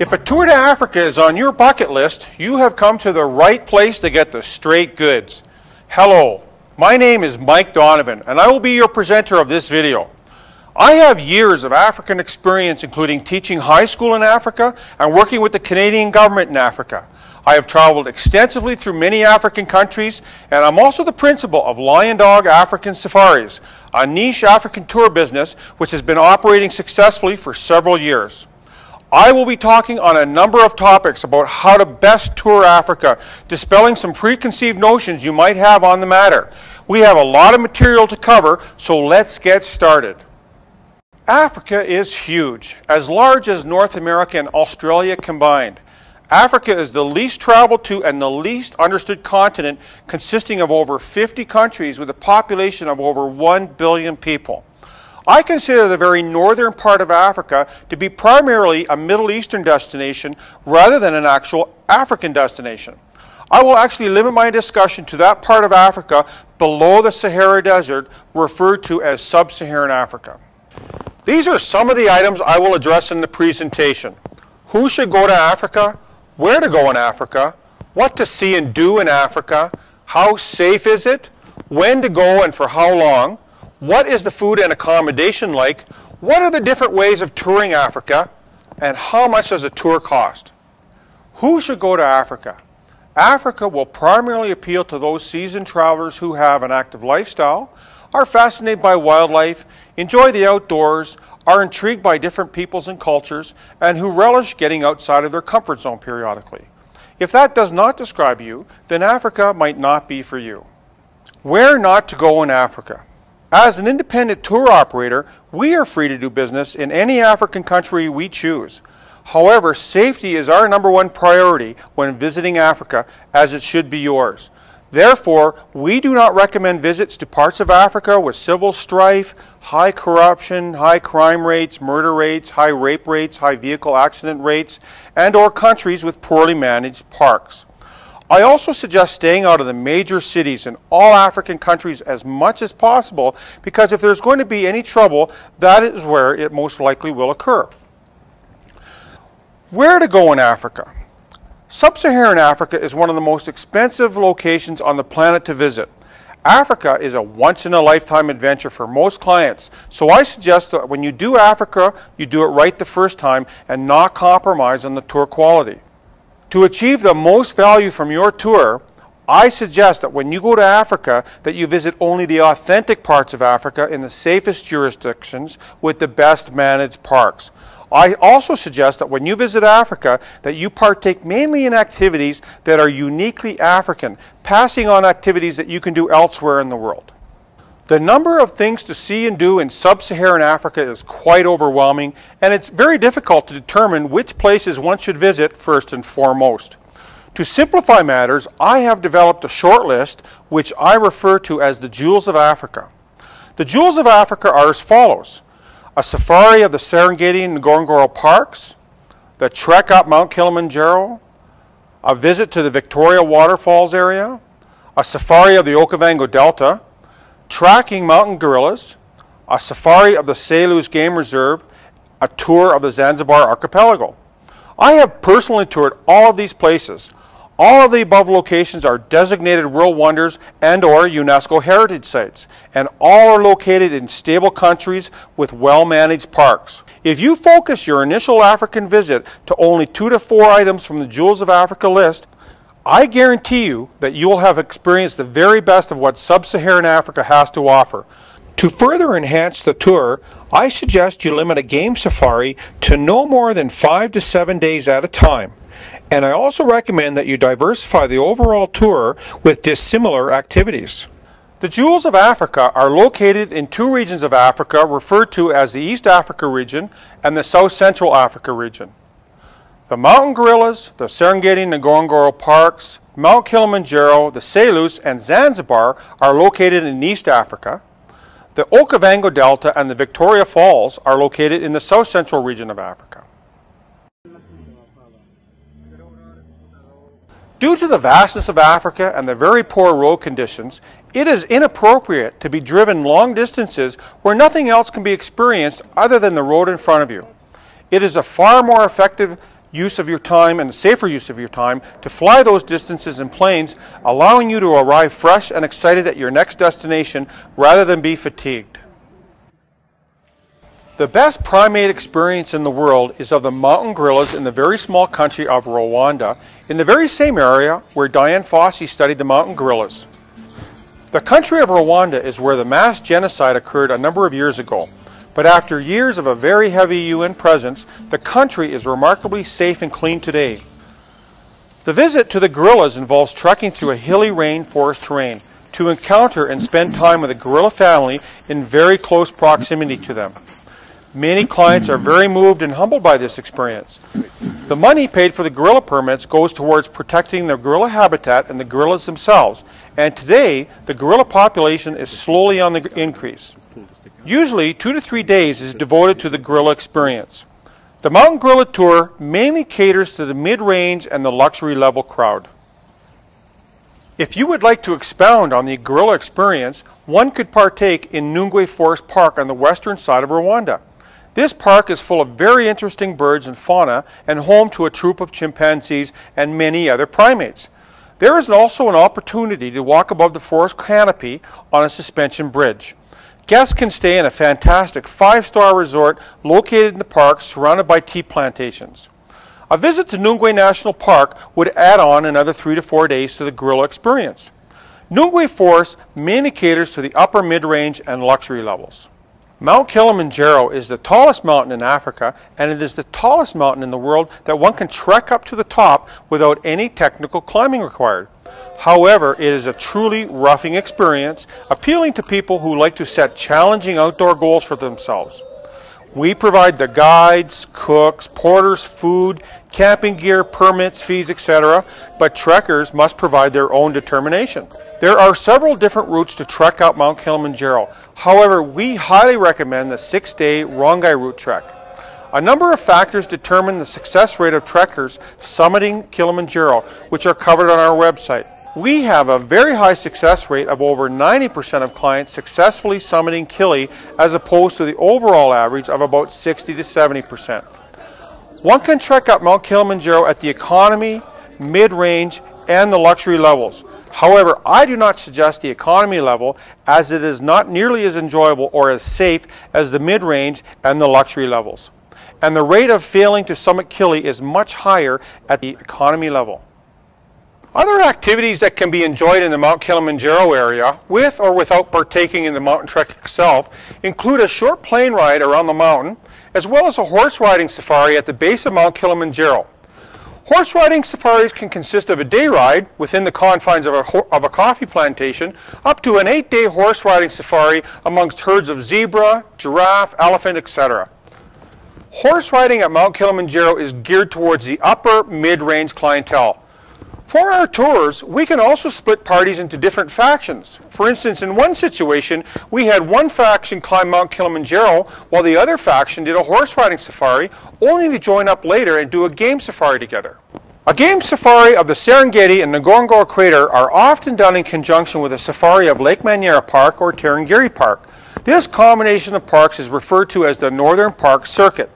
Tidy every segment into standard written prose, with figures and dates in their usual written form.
If a tour to Africa is on your bucket list, you have come to the right place to get the straight goods. Hello, my name is Mike Donovan, and I will be your presenter of this video. I have years of African experience, including teaching high school in Africa and working with the Canadian government in Africa. I have traveled extensively through many African countries, and I'm also the principal of Lion Dog African Safaris, a niche African tour business which has been operating successfully for several years. I will be talking on a number of topics about how to best tour Africa, dispelling some preconceived notions you might have on the matter. We have a lot of material to cover, so let's get started. Africa is huge, as large as North America and Australia combined. Africa is the least traveled to and the least understood continent, consisting of over 50 countries with a population of over 1 billion people. I consider the very northern part of Africa to be primarily a Middle Eastern destination rather than an actual African destination. I will actually limit my discussion to that part of Africa below the Sahara Desert, referred to as Sub-Saharan Africa. These are some of the items I will address in the presentation. Who should go to Africa? Where to go in Africa? What to see and do in Africa? How safe is it? When to go and for how long? What is the food and accommodation like? What are the different ways of touring Africa? And how much does a tour cost? Who should go to Africa? Africa will primarily appeal to those seasoned travelers who have an active lifestyle, are fascinated by wildlife, enjoy the outdoors, are intrigued by different peoples and cultures, and who relish getting outside of their comfort zone periodically. If that does not describe you, then Africa might not be for you. Where not to go in Africa? As an independent tour operator, we are free to do business in any African country we choose. However, safety is our #1 priority when visiting Africa, as it should be yours. Therefore, we do not recommend visits to parts of Africa with civil strife, high corruption, high crime rates, murder rates, high rape rates, high vehicle accident rates, and/or countries with poorly managed parks. I also suggest staying out of the major cities in all African countries as much as possible, because if there's going to be any trouble, that is where it most likely will occur. Where to go in Africa? Sub-Saharan Africa is one of the most expensive locations on the planet to visit. Africa is a once-in-a-lifetime adventure for most clients, so I suggest that when you do Africa, you do it right the first time and not compromise on the tour quality. To achieve the most value from your tour, I suggest that when you go to Africa, that you visit only the authentic parts of Africa in the safest jurisdictions with the best managed parks. I also suggest that when you visit Africa, that you partake mainly in activities that are uniquely African, passing on activities that you can do elsewhere in the world. The number of things to see and do in Sub-Saharan Africa is quite overwhelming, and it's very difficult to determine which places one should visit first and foremost. To simplify matters, I have developed a short list which I refer to as the Jewels of Africa. The Jewels of Africa are as follows: a safari of the Serengeti and Ngorongoro parks, the trek up Mount Kilimanjaro, a visit to the Victoria Waterfalls area, a safari of the Okavango Delta, tracking mountain gorillas, a safari of the Selous Game Reserve, a tour of the Zanzibar archipelago. I have personally toured all of these places. All of the above locations are designated World Wonders and/or UNESCO heritage sites, and all are located in stable countries with well-managed parks. If you focus your initial African visit to only 2 to 4 items from the Jewels of Africa list, I guarantee you that you will have experienced the very best of what Sub-Saharan Africa has to offer. To further enhance the tour, I suggest you limit a game safari to no more than 5 to 7 days at a time. And I also recommend that you diversify the overall tour with dissimilar activities. The Jewels of Africa are located in 2 regions of Africa referred to as the East Africa region and the South Central Africa region. The mountain gorillas, the Serengeti and Ngorongoro parks, Mount Kilimanjaro, the Selous, and Zanzibar are located in East Africa. The Okavango Delta and the Victoria Falls are located in the South Central region of Africa. Due to the vastness of Africa and the very poor road conditions, it is inappropriate to be driven long distances where nothing else can be experienced other than the road in front of you. It is a far more effective use of your time and a safer use of your time to fly those distances in planes, allowing you to arrive fresh and excited at your next destination rather than be fatigued. The best primate experience in the world is of the mountain gorillas in the very small country of Rwanda, in the very same area where Dian Fossey studied the mountain gorillas. The country of Rwanda is where the mass genocide occurred a number of years ago, but after years of a very heavy UN presence, the country is remarkably safe and clean today. The visit to the gorillas involves trekking through a hilly rainforest terrain to encounter and spend time with a gorilla family in very close proximity to them. Many clients are very moved and humbled by this experience. The money paid for the gorilla permits goes towards protecting the gorilla habitat and the gorillas themselves, and today the gorilla population is slowly on the increase. Usually 2 to 3 days is devoted to the gorilla experience. The mountain gorilla tour mainly caters to the mid-range and the luxury level crowd. If you would like to expound on the gorilla experience, one could partake in Nyungwe Forest Park on the western side of Rwanda. This park is full of very interesting birds and fauna and home to a troop of chimpanzees and many other primates. There is also an opportunity to walk above the forest canopy on a suspension bridge. Guests can stay in a fantastic 5-star resort located in the park surrounded by tea plantations. A visit to Nyungwe National Park would add on another 3 to 4 days to the gorilla experience. Nyungwe Forest mainly caters to the upper mid-range and luxury levels. Mount Kilimanjaro is the tallest mountain in Africa, and it is the tallest mountain in the world that one can trek up to the top without any technical climbing required. However, it is a truly roughing experience, appealing to people who like to set challenging outdoor goals for themselves. We provide the guides, cooks, porters, food, camping gear, permits, fees, etc., but trekkers must provide their own determination. There are several different routes to trek up Mount Kilimanjaro. However, we highly recommend the 6-day Rongai route trek. A number of factors determine the success rate of trekkers summiting Kilimanjaro, which are covered on our website. We have a very high success rate of over 90% of clients successfully summiting Kili, as opposed to the overall average of about 60 to 70%. One can trek up Mount Kilimanjaro at the economy, mid-range, and the luxury levels. However, I do not suggest the economy level, as it is not nearly as enjoyable or as safe as the mid-range and the luxury levels. And the rate of failing to summit Kili is much higher at the economy level. Other activities that can be enjoyed in the Mount Kilimanjaro area, with or without partaking in the mountain trek itself, include a short plane ride around the mountain, as well as a horse riding safari at the base of Mount Kilimanjaro. Horse riding safaris can consist of a day ride within the confines of a coffee plantation, up to an 8-day horse riding safari amongst herds of zebra, giraffe, elephant, etc. Horse riding at Mount Kilimanjaro is geared towards the upper mid-range clientele. For our tours, we can also split parties into different factions. For instance, in one situation, we had one faction climb Mount Kilimanjaro while the other faction did a horse riding safari, only to join up later and do a game safari together. A game safari of the Serengeti and Ngorongoro Crater are often done in conjunction with a safari of Lake Manyara Park or Tarangire Park. This combination of parks is referred to as the Northern Park Circuit.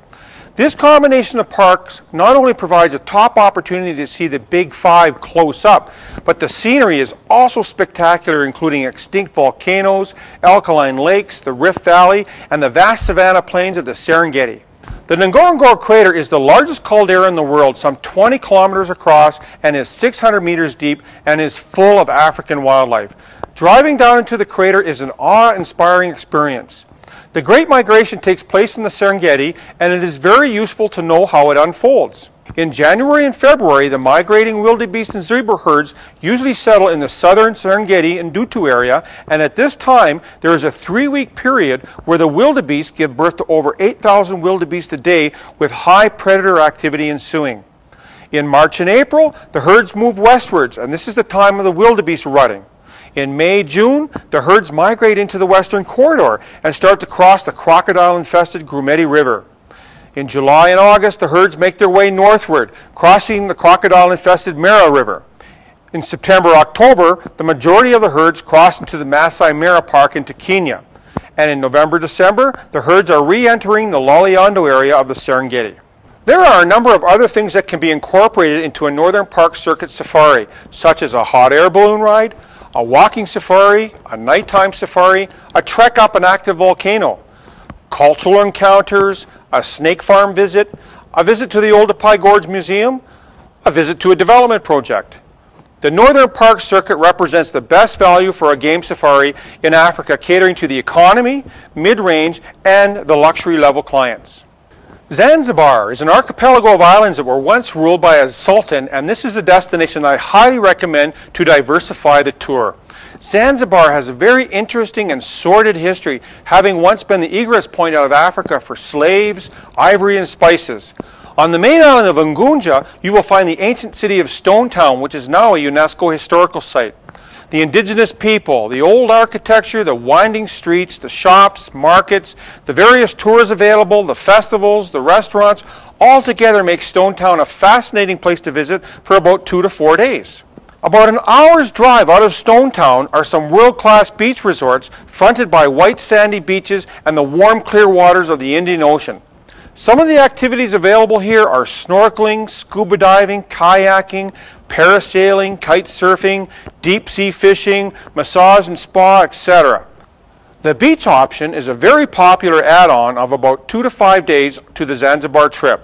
This combination of parks not only provides a top opportunity to see the Big Five close up, but the scenery is also spectacular, including extinct volcanoes, alkaline lakes, the Rift Valley, and the vast savanna plains of the Serengeti. The Ngorongoro Crater is the largest caldera in the world, some 20 kilometers across, and is 600 meters deep, and is full of African wildlife. Driving down into the crater is an awe-inspiring experience. The Great Migration takes place in the Serengeti, and it is very useful to know how it unfolds. In January and February, the migrating wildebeest and zebra herds usually settle in the southern Serengeti and Dutu area, and at this time, there is a 3-week period where the wildebeest give birth to over 8,000 wildebeest a day, with high predator activity ensuing. In March and April, the herds move westwards, and this is the time of the wildebeest rutting. In May, June, the herds migrate into the western corridor and start to cross the crocodile-infested Grumeti River. In July and August, the herds make their way northward, crossing the crocodile-infested Mara River. In September, October, the majority of the herds cross into the Masai Mara Park into Kenya. And in November, December, the herds are re-entering the Loliondo area of the Serengeti. There are a number of other things that can be incorporated into a Northern Park Circuit safari, such as a hot air balloon ride, a walking safari, a nighttime safari, a trek up an active volcano, cultural encounters, a snake farm visit, a visit to the Oldupai Gorge Museum, a visit to a development project. The Northern Park Circuit represents the best value for a game safari in Africa, catering to the economy, mid-range, and the luxury level clients. Zanzibar is an archipelago of islands that were once ruled by a sultan, and this is a destination I highly recommend to diversify the tour. Zanzibar has a very interesting and sordid history, having once been the egress point out of Africa for slaves, ivory, and spices. On the main island of Ungunja, you will find the ancient city of Stone Town, which is now a UNESCO historical site. The indigenous people, the old architecture, the winding streets, the shops, markets, the various tours available, the festivals, the restaurants, all together make Stone Town a fascinating place to visit for about 2 to 4 days. About an hour's drive out of Stone Town are some world-class beach resorts fronted by white sandy beaches and the warm clear waters of the Indian Ocean. Some of the activities available here are snorkeling, scuba diving, kayaking, parasailing, kite surfing, deep sea fishing, massage and spa, etc. The beach option is a very popular add-on of about 2 to 5 days to the Zanzibar trip.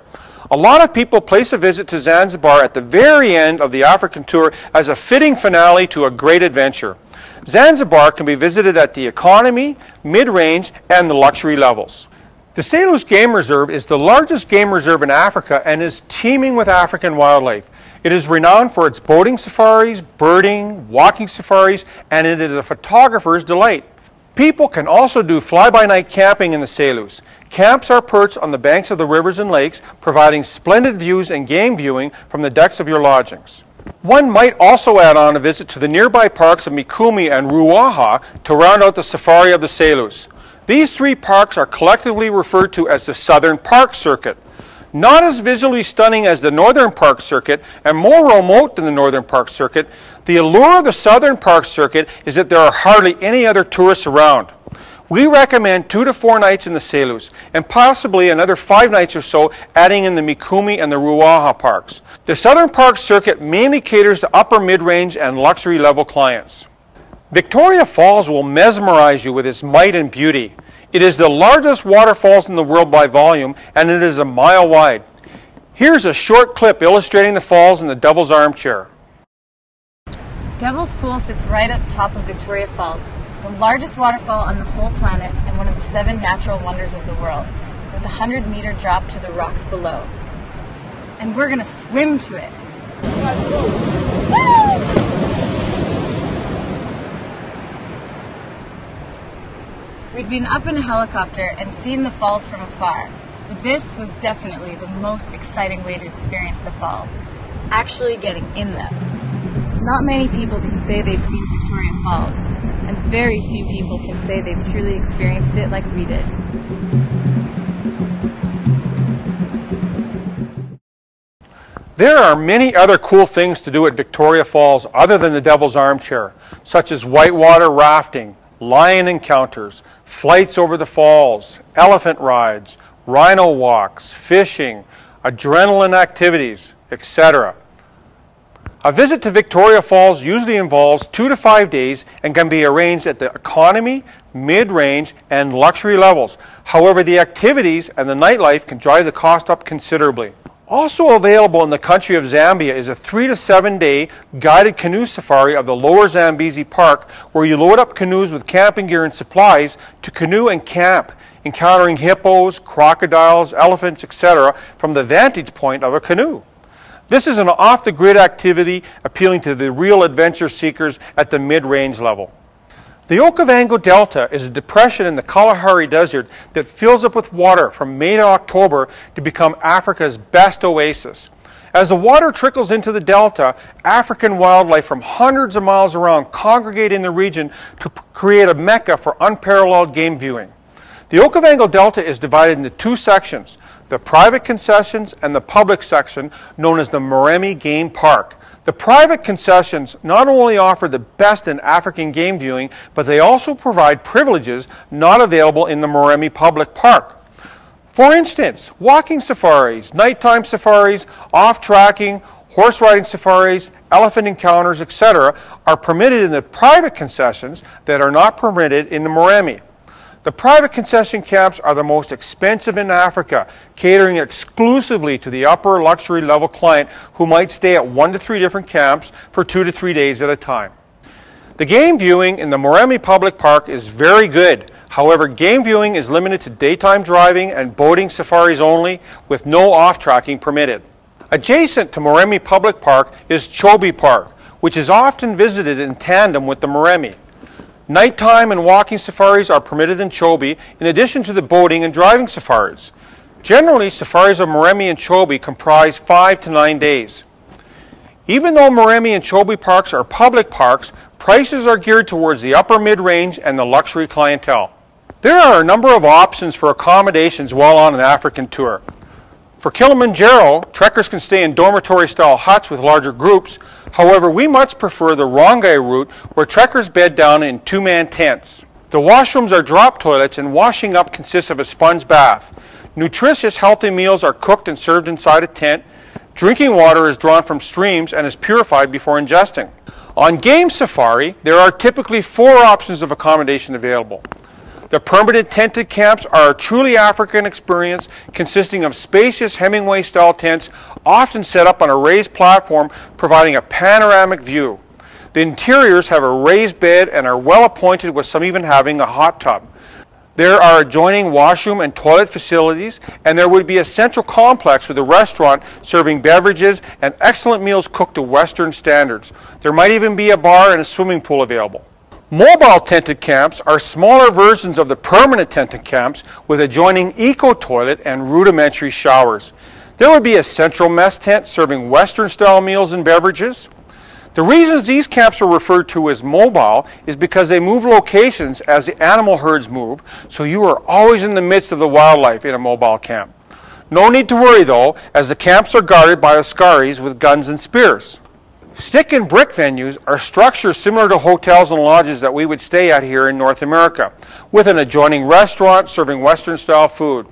A lot of people place a visit to Zanzibar at the very end of the African tour as a fitting finale to a great adventure. Zanzibar can be visited at the economy, mid-range, and the luxury levels. The Selous Game Reserve is the largest game reserve in Africa and is teeming with African wildlife. It is renowned for its boating safaris, birding, walking safaris, and it is a photographer's delight. People can also do fly-by-night camping in the Selous. Camps are perched on the banks of the rivers and lakes, providing splendid views and game viewing from the decks of your lodgings. One might also add on a visit to the nearby parks of Mikumi and Ruaha to round out the safari of the Selous. These 3 parks are collectively referred to as the Southern Park Circuit. Not as visually stunning as the Northern Park Circuit and more remote than the Northern Park Circuit, the allure of the Southern Park Circuit is that there are hardly any other tourists around. We recommend 2 to 4 nights in the Selous and possibly another 5 nights or so adding in the Mikumi and the Ruaha parks. The Southern Park Circuit mainly caters to upper mid-range and luxury level clients. Victoria Falls will mesmerize you with its might and beauty. It is the largest waterfalls in the world by volume, and it is a mile wide. Here's a short clip illustrating the falls in the Devil's Armchair. Devil's Pool sits right at the top of Victoria Falls, the largest waterfall on the whole planet and one of the 7 natural wonders of the world, with a 100-meter drop to the rocks below. And we're gonna swim to it. Woo! We'd been up in a helicopter and seen the falls from afar, but this was definitely the most exciting way to experience the falls, actually getting in them. Not many people can say they've seen Victoria Falls, and very few people can say they've truly experienced it like we did. There are many other cool things to do at Victoria Falls other than the Devil's Armchair, such as whitewater rafting, lion encounters, flights over the falls, elephant rides, rhino walks, fishing, adrenaline activities, etc. A visit to Victoria Falls usually involves 2 to 5 days and can be arranged at the economy, mid-range, and luxury levels. However, the activities and the nightlife can drive the cost up considerably. Also available in the country of Zambia is a 3 to 7 day guided canoe safari of the Lower Zambezi Park, where you load up canoes with camping gear and supplies to canoe and camp, encountering hippos, crocodiles, elephants, etc. from the vantage point of a canoe. This is an off-the-grid activity appealing to the real adventure seekers at the mid-range level. The Okavango Delta is a depression in the Kalahari Desert that fills up with water from May to October to become Africa's best oasis. As the water trickles into the delta, African wildlife from hundreds of miles around congregate in the region to create a mecca for unparalleled game viewing. The Okavango Delta is divided into 2 sections, the private concessions and the public section known as the Moremi Game Park. The private concessions not only offer the best in African game viewing, but they also provide privileges not available in the Moremi Public Park. For instance, walking safaris, nighttime safaris, off-tracking, horse riding safaris, elephant encounters, etc. are permitted in the private concessions that are not permitted in the Moremi. The private concession camps are the most expensive in Africa, catering exclusively to the upper luxury level client who might stay at 1 to 3 different camps for 2 to 3 days at a time. The game viewing in the Moremi Public Park is very good. However, game viewing is limited to daytime driving and boating safaris only, with no off-tracking permitted. Adjacent to Moremi Public Park is Chobe Park, which is often visited in tandem with the Moremi. Nighttime and walking safaris are permitted in Chobe, in addition to the boating and driving safaris. Generally, safaris of Moremi and Chobe comprise 5 to 9 days. Even though Moremi and Chobe parks are public parks, prices are geared towards the upper mid-range and the luxury clientele. There are a number of options for accommodations while on an African tour. For Kilimanjaro, trekkers can stay in dormitory-style huts with larger groups. However, we much prefer the Rongai route, where trekkers bed down in 2-man tents. The washrooms are drop toilets, and washing up consists of a sponge bath. Nutritious, healthy meals are cooked and served inside a tent. Drinking water is drawn from streams and is purified before ingesting. On game safari, there are typically 4 options of accommodation available. The permanent tented camps are a truly African experience, consisting of spacious Hemingway-style tents, often set up on a raised platform, providing a panoramic view. The interiors have a raised bed and are well appointed, with some even having a hot tub. There are adjoining washroom and toilet facilities, and there would be a central complex with a restaurant serving beverages and excellent meals cooked to Western standards. There might even be a bar and a swimming pool available. Mobile tented camps are smaller versions of the permanent tented camps, with adjoining eco-toilet and rudimentary showers. There would be a central mess tent serving Western-style meals and beverages. The reasons these camps are referred to as mobile is because they move locations as the animal herds move, so you are always in the midst of the wildlife in a mobile camp. No need to worry though, as the camps are guarded by askaris with guns and spears. Stick and brick venues are structures similar to hotels and lodges that we would stay at here in North America, with an adjoining restaurant serving Western-style food.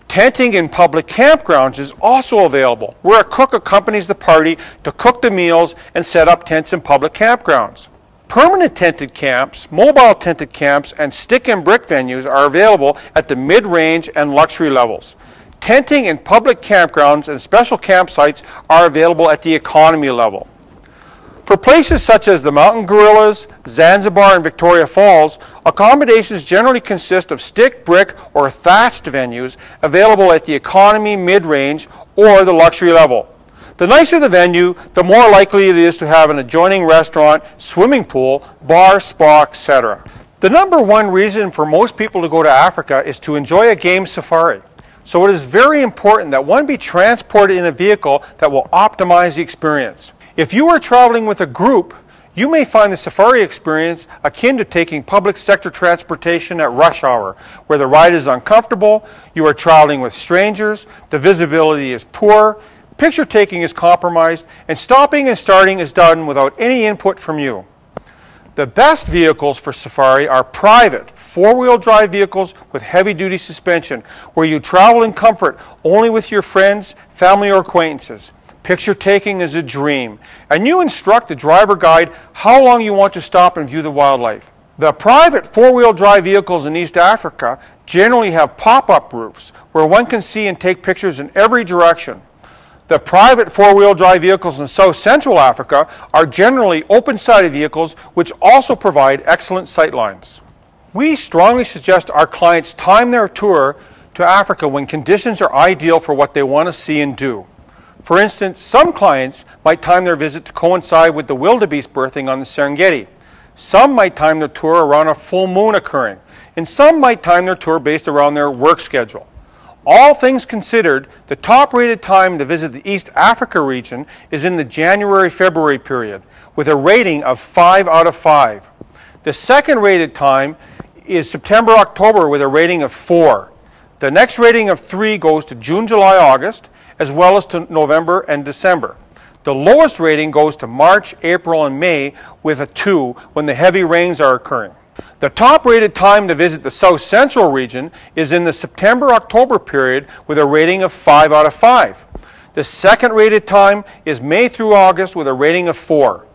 Tenting in public campgrounds is also available, where a cook accompanies the party to cook the meals and set up tents in public campgrounds. Permanent tented camps, mobile tented camps, and stick and brick venues are available at the mid-range and luxury levels. Tenting in public campgrounds and special campsites are available at the economy level. For places such as the Mountain Gorillas, Zanzibar, and Victoria Falls, accommodations generally consist of stick, brick, or thatched venues available at the economy, mid-range, or the luxury level. The nicer the venue, the more likely it is to have an adjoining restaurant, swimming pool, bar, spa, etc. The number one reason for most people to go to Africa is to enjoy a game safari. So it is very important that one be transported in a vehicle that will optimize the experience. If you are traveling with a group, you may find the safari experience akin to taking public sector transportation at rush hour, where the ride is uncomfortable, you are traveling with strangers, the visibility is poor, picture taking is compromised, and stopping and starting is done without any input from you. The best vehicles for safari are private, 4-wheel drive vehicles with heavy-duty suspension, where you travel in comfort only with your friends, family, or acquaintances. Picture taking is a dream, and you instruct the driver guide how long you want to stop and view the wildlife. The private 4-wheel drive vehicles in East Africa generally have pop-up roofs, where one can see and take pictures in every direction. The private 4-wheel drive vehicles in South Central Africa are generally open-sided vehicles, which also provide excellent sightlines. We strongly suggest our clients time their tour to Africa when conditions are ideal for what they want to see and do. For instance, some clients might time their visit to coincide with the wildebeest birthing on the Serengeti. Some might time their tour around a full moon occurring, and some might time their tour based around their work schedule. All things considered, the top-rated time to visit the East Africa region is in the January-February period, with a rating of 5 out of 5. The second-rated time is September-October with a rating of 4. The next rating of 3 goes to June, July, August, as well as to November and December. The lowest rating goes to March, April, and May with a 2 when the heavy rains are occurring. The top rated time to visit the South Central region is in the September-October period with a rating of 5 out of 5. The second rated time is May through August with a rating of 4.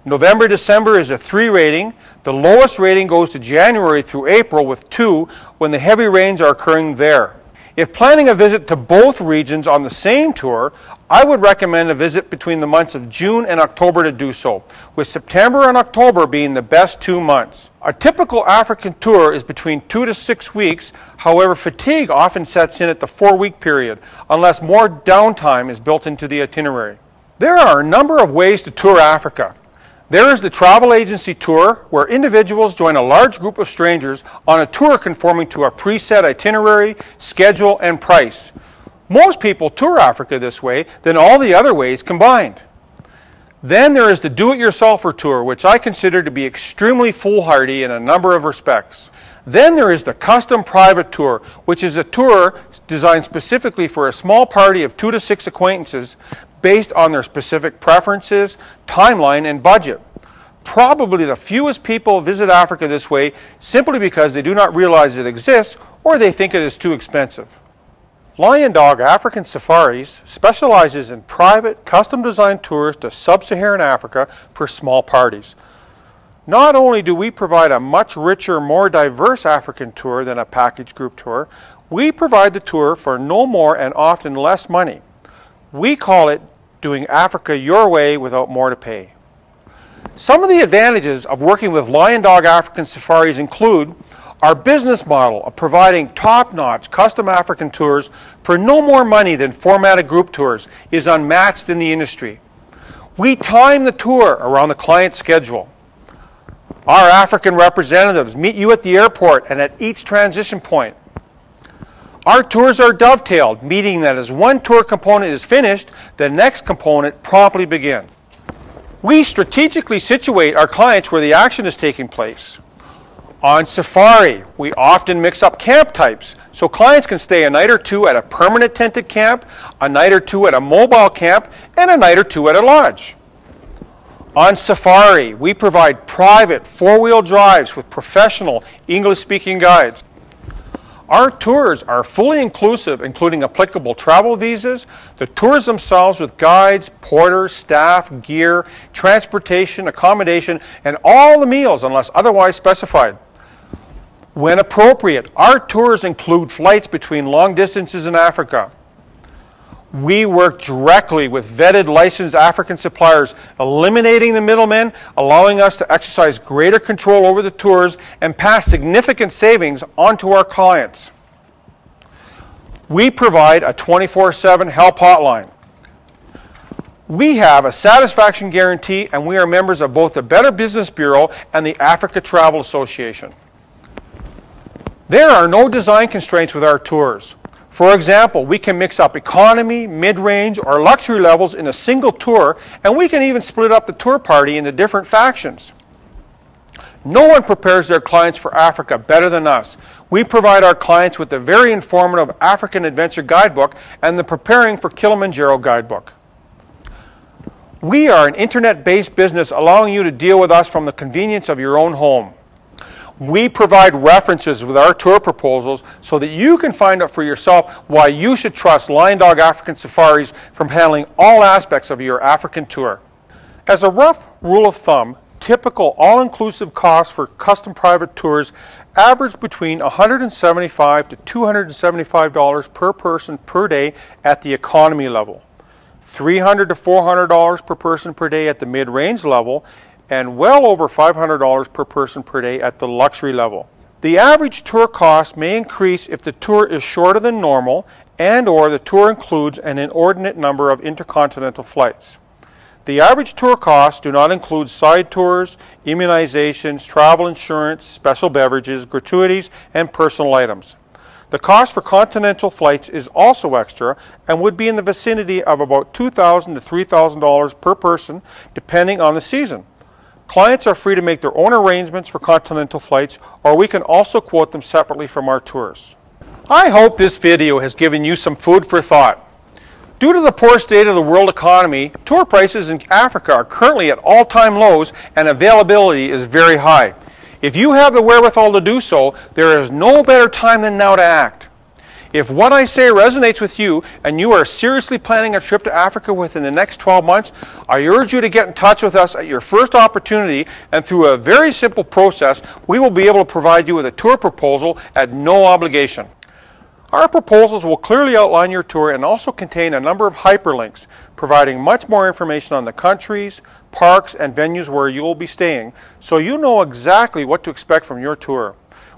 November-December is a 3 rating. The lowest rating goes to January through April with 2 when the heavy rains are occurring there. If planning a visit to both regions on the same tour, I would recommend a visit between the months of June and October to do so, with September and October being the best 2 months. A typical African tour is between 2 to 6 weeks, however fatigue often sets in at the 4-week period, unless more downtime is built into the itinerary. There are a number of ways to tour Africa. There is the travel agency tour, where individuals join a large group of strangers on a tour conforming to a preset itinerary, schedule, and price. Most people tour Africa this way, then all the other ways combined. Then there is the do-it-yourselfer tour, which I consider to be extremely foolhardy in a number of respects. Then there is the custom private tour, which is a tour designed specifically for a small party of 2 to 6 acquaintances based on their specific preferences, timeline, and budget. Probably the fewest people visit Africa this way simply because they do not realize it exists or they think it is too expensive. Lion Dog African Safaris specializes in private, custom-designed tours to sub-Saharan Africa for small parties. Not only do we provide a much richer, more diverse African tour than a package group tour, we provide the tour for no more and often less money. We call it doing Africa your way without more to pay. Some of the advantages of working with Lion Dog African Safaris include our business model of providing top-notch custom African tours for no more money than formatted group tours is unmatched in the industry. We time the tour around the client's schedule. Our African representatives meet you at the airport and at each transition point. Our tours are dovetailed, meaning that as one tour component is finished, the next component promptly begins. We strategically situate our clients where the action is taking place. On safari, we often mix up camp types, so clients can stay a night or two at a permanent tented camp, a night or two at a mobile camp, and a night or two at a lodge. On safari, we provide private 4-wheel drives with professional English-speaking guides. Our tours are fully inclusive, including applicable travel visas, the tours themselves with guides, porters, staff, gear, transportation, accommodation, and all the meals unless otherwise specified. When appropriate, our tours include flights between long distances in Africa. We work directly with vetted licensed African suppliers, eliminating the middlemen, allowing us to exercise greater control over the tours and pass significant savings onto our clients. We provide a 24/7 help hotline. We have a satisfaction guarantee, and we are members of both the Better Business Bureau and the Africa Travel Association. There are no design constraints with our tours. For example, we can mix up economy, mid-range, or luxury levels in a single tour, and we can even split up the tour party into different factions. No one prepares their clients for Africa better than us. We provide our clients with the very informative African Adventure Guidebook and the Preparing for Kilimanjaro Guidebook. We are an internet-based business allowing you to deal with us from the convenience of your own home. We provide references with our tour proposals so that you can find out for yourself why you should trust Lion Dog African Safaris from handling all aspects of your African tour. As a rough rule of thumb, typical all-inclusive costs for custom private tours average between $175 to $275 per person per day at the economy level, $300 to $400 per person per day at the mid-range level, and well over $500 per person per day at the luxury level. The average tour cost may increase if the tour is shorter than normal and/or the tour includes an inordinate number of intercontinental flights. The average tour costs do not include side tours, immunizations, travel insurance, special beverages, gratuities, and personal items. The cost for continental flights is also extra and would be in the vicinity of about $2,000 to $3,000 per person depending on the season. Clients are free to make their own arrangements for continental flights, or we can also quote them separately from our tours. I hope this video has given you some food for thought. Due to the poor state of the world economy, tour prices in Africa are currently at all-time lows and availability is very high. If you have the wherewithal to do so, there is no better time than now to act. If what I say resonates with you and you are seriously planning a trip to Africa within the next 12 months, I urge you to get in touch with us at your first opportunity, and through a very simple process, we will be able to provide you with a tour proposal at no obligation. Our proposals will clearly outline your tour and also contain a number of hyperlinks, providing much more information on the countries, parks, and venues where you will be staying, so you know exactly what to expect from your tour.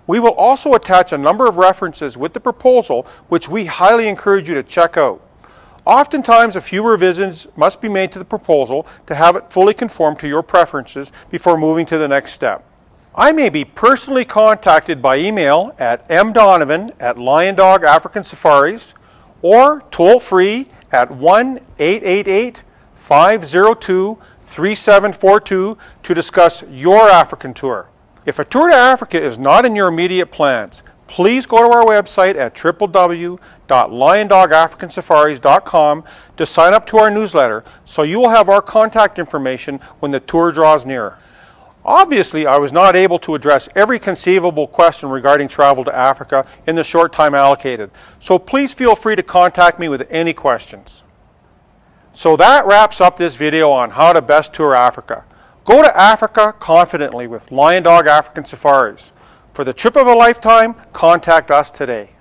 We will also attach a number of references with the proposal, which we highly encourage you to check out. Oftentimes, a few revisions must be made to the proposal to have it fully conform to your preferences before moving to the next step. I may be personally contacted by email at mdonovan@Lion Dog African Safaris or toll-free at 1-888-502-3742 to discuss your African tour. If a tour to Africa is not in your immediate plans, please go to our website at www.liondogafricansafaris.com to sign up to our newsletter, so you will have our contact information when the tour draws near. Obviously, I was not able to address every conceivable question regarding travel to Africa in the short time allocated, so please feel free to contact me with any questions. So that wraps up this video on how to best tour Africa. Go to Africa confidently with Lion Dog African Safaris. For the trip of a lifetime, contact us today.